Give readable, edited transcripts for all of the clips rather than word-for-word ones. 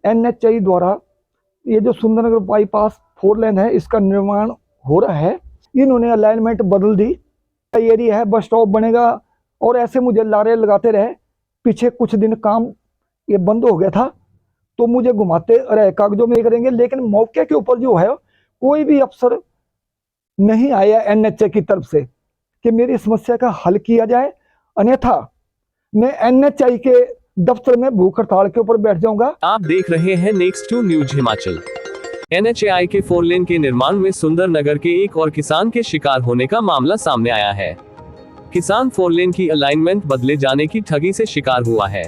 NHI द्वारा ये जो सुंदरनगर बाईपास 4 लेन है इसका निर्माण हो रहा है। इन्होंने अलाइनमेंट बदल दी, एरिया है, बस स्टॉप बनेगा और ऐसे मुझे लारे लगाते रहे। पीछे कुछ दिन काम ये बंद हो गया था तो मुझे घुमाते रहे, कागजों में करेंगे, लेकिन मौके के ऊपर जो है कोई भी अफसर नहीं आया एनएचआई की तरफ से कि मेरी समस्या का हल किया जाए, अन्यथा मैं एनएचआई के दफ्तर में भूख हड़ताल के ऊपर बैठ जाऊंगा। आप देख रहे हैं नेक्स्ट 2 न्यूज हिमाचल। एनएचआई के 4 लेन के निर्माण में सुंदरनगर के एक और किसान के शिकार होने का मामला सामने आया है। किसान 4 लेन की अलाइनमेंट बदले जाने की ठगी से शिकार हुआ है।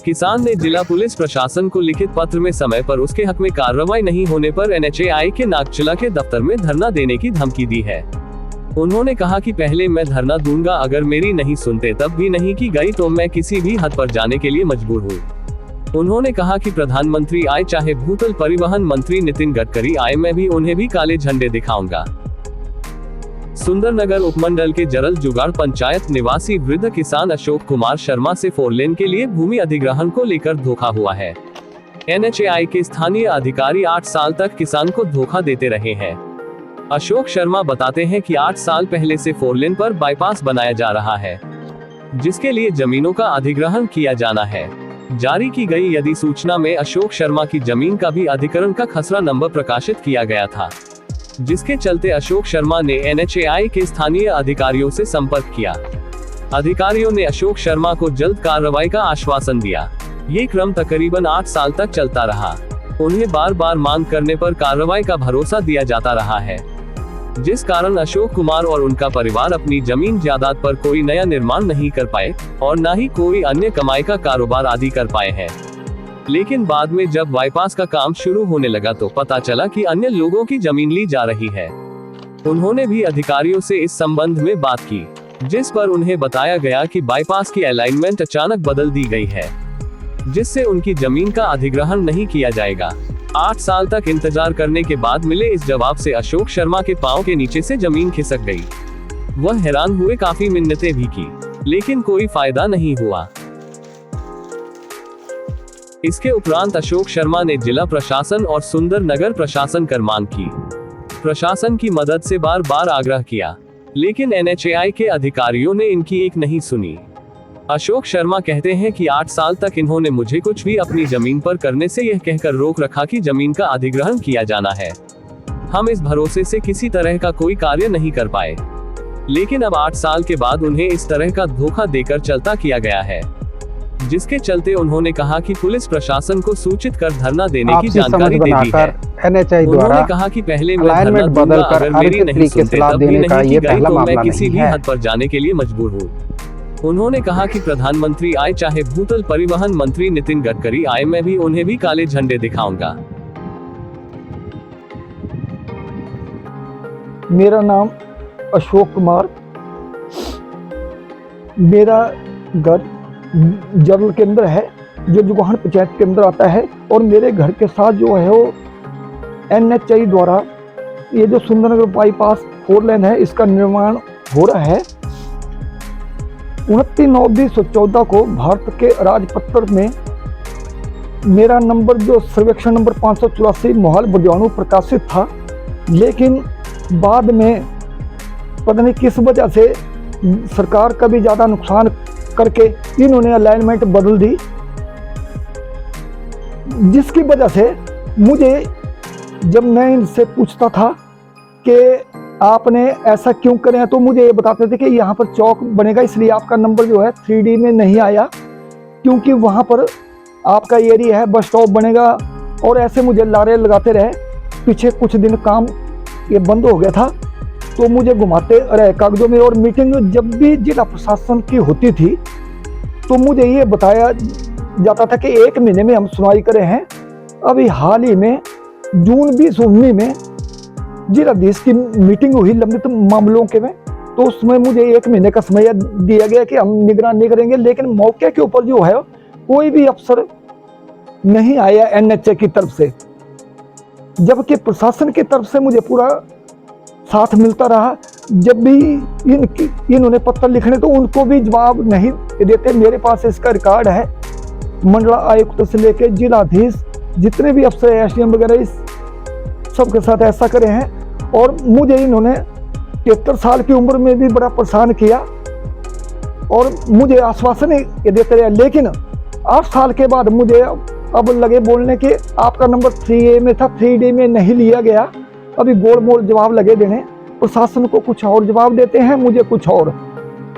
किसान ने जिला पुलिस प्रशासन को लिखित पत्र में समय पर उसके हक में कार्रवाई नहीं होने पर एनएचआई के नागचला के दफ्तर में धरना देने की धमकी दी है। उन्होंने कहा कि पहले मैं धरना दूंगा, अगर मेरी नहीं सुनते तब भी नहीं की गई तो मैं किसी भी हद पर जाने के लिए मजबूर हूँ। उन्होंने कहा कि प्रधानमंत्री आए चाहे भूतल परिवहन मंत्री नितिन गडकरी आए, मैं भी उन्हें भी काले झंडे दिखाऊंगा। सुंदरनगर उपमंडल के जरल जुगाड़ पंचायत निवासी वृद्ध किसान अशोक कुमार शर्मा से 4 लेन के लिए भूमि अधिग्रहण को लेकर धोखा हुआ है। एनएचआई के स्थानीय अधिकारी 8 साल तक किसान को धोखा देते रहे हैं। अशोक शर्मा बताते हैं कि 8 साल पहले से 4 लेन पर बाईपास बनाया जा रहा है, जिसके लिए जमीनों का अधिग्रहण किया जाना है। जारी की गई यदि सूचना में अशोक शर्मा की जमीन का भी अधिग्रहण का खसरा नंबर प्रकाशित किया गया था, जिसके चलते अशोक शर्मा ने एनएचआई के स्थानीय अधिकारियों से संपर्क किया। अधिकारियों ने अशोक शर्मा को जल्द कार्रवाई का आश्वासन दिया। ये क्रम तकरीबन 8 साल तक चलता रहा। उन्हें बार बार मांग करने पर कार्रवाई का भरोसा दिया जाता रहा है, जिस कारण अशोक कुमार और उनका परिवार अपनी जमीन जायदाद पर कोई नया निर्माण नहीं कर पाए और न ही कोई अन्य कमाई का कारोबार आदि कर पाए हैं। लेकिन बाद में जब बाईपास का काम शुरू होने लगा तो पता चला कि अन्य लोगों की जमीन ली जा रही है। उन्होंने भी अधिकारियों से इस संबंध में बात की, जिस पर उन्हें बताया गया कि बाईपास की अलाइनमेंट अचानक बदल दी गई है, जिससे उनकी जमीन का अधिग्रहण नहीं किया जाएगा। 8 साल तक इंतजार करने के बाद मिले इस जवाब से अशोक शर्मा के पांव के नीचे से जमीन खिसक गई। वह हैरान हुए, काफी मिन्नतें भी की, लेकिन कोई फायदा नहीं हुआ। इसके उपरांत अशोक शर्मा ने जिला प्रशासन और सुंदरनगर प्रशासन कर मांग की। प्रशासन की मदद से बार बार आग्रह किया, लेकिन एनएचआई के अधिकारियों ने इनकी एक नहीं सुनी। अशोक शर्मा कहते हैं कि 8 साल तक इन्होंने मुझे कुछ भी अपनी जमीन पर करने से यह कहकर रोक रखा कि जमीन का अधिग्रहण किया जाना है। हम इस भरोसे से किसी तरह का कोई कार्य नहीं कर पाए, लेकिन अब 8 साल के बाद उन्हें इस तरह का धोखा देकर चलता किया गया है, जिसके चलते उन्होंने कहा कि पुलिस प्रशासन को सूचित कर धरना देने की जानकारी दे दी है। एनएचआई उन्होंने कहा कि पहले मैं धरना दूंगा, अगर मेरी नहीं सुनते तब भी नहीं की गई तो मैं किसी भी हद पर जाने के लिए मजबूर हूँ। उन्होंने कहा कि प्रधानमंत्री आए चाहे भूतल परिवहन मंत्री नितिन गडकरी आए, मैं भी उन्हें भी काले झंडे दिखाऊंगा। मेरा नाम अशोक कुमार, मेरा घर जरल के अंदर है, जो जुगाड़ पंचायत के अंदर आता है, और मेरे घर के साथ जो है वो एनएचआई द्वारा ये जो सुंदरनगर बाईपास 4 लेन है इसका निर्माण हो रहा है। 29/9/2014 को भारत के राजपत्र में मेरा नंबर जो सर्वेक्षण नंबर 584 मोहाल बड़ियाणु प्रकाशित था, लेकिन बाद में पता नहीं किस वजह से सरकार का भी ज़्यादा नुकसान करके इन्होंने अलाइनमेंट बदल दी, जिसकी वजह से मुझे जब मैं इनसे पूछता था कि आपने ऐसा क्यों करें, तो मुझे ये बताते थे कि यहाँ पर चौक बनेगा इसलिए आपका नंबर जो है 3D में नहीं आया, क्योंकि वहाँ पर आपका एरिया है, बस स्टॉप बनेगा, और ऐसे मुझे लारे लगाते रहे। पीछे कुछ दिन काम ये बंद हो गया था तो मुझे घुमाते रहे कागजों में, और मीटिंग जब भी जिला प्रशासन की होती थी तो मुझे ये बताया जाता था कि 1 महीने में हम सुनवाई करे हैं। अभी हाल ही में जून 2019 में जिलाधीश की मीटिंग हुई लंबित मामलों के में, तो उसमें मुझे 1 महीने का समय दिया गया कि हम निगरानी करेंगे, लेकिन मौके के ऊपर जो है कोई भी अफसर नहीं आया एनएचआई की तरफ से, जबकि प्रशासन की तरफ से मुझे पूरा साथ मिलता रहा। जब भी इन्होंने पत्र लिखने तो उनको भी जवाब नहीं देते। मेरे पास इसका रिकॉर्ड है, मंडला आयुक्त से लेकर जिलाधीश जितने भी अफसर एसडीएम वगैरह इस सबके साथ ऐसा करे हैं। और मुझे इन्होंने 73 साल की उम्र में भी बड़ा परेशान किया और मुझे आश्वासन ये देते रहे, लेकिन 8 साल के बाद मुझे अब लगे बोलने के आपका नंबर 3A में था, 3D में नहीं लिया गया। अभी गोल मोल जवाब लगे देने, प्रशासन को कुछ और जवाब देते हैं, मुझे कुछ और।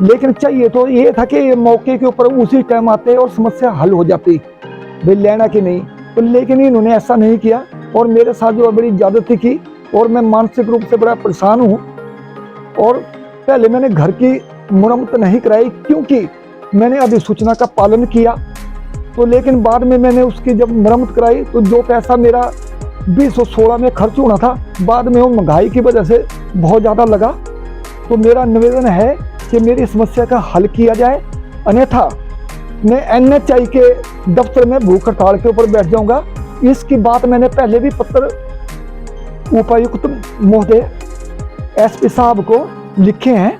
लेकिन चाहिए तो ये था कि मौके के ऊपर उसी टाइम आते और समस्या हल हो जाती, भाई लेना कि नहीं। तो लेकिन इन्होंने ऐसा नहीं किया और मेरे साथ जो बड़ी ज्यादती की और मैं मानसिक रूप से बड़ा परेशान हूँ। और पहले मैंने घर की मुरम्मत नहीं कराई क्योंकि मैंने अधिसूचना का पालन किया, तो लेकिन बाद में मैंने उसकी जब मरम्मत कराई तो जो पैसा मेरा 2016 में खर्च होना था, बाद में वो महंगाई की वजह से बहुत ज़्यादा लगा। तो मेरा निवेदन है कि मेरी समस्या का हल किया जाए, अन्यथा मैं NHI के दफ्तर में भूख हड़ताल के ऊपर बैठ जाऊंगा। इसकी बात मैंने पहले भी पत्र उपायुक्त महोदय SP साहब को लिखे हैं।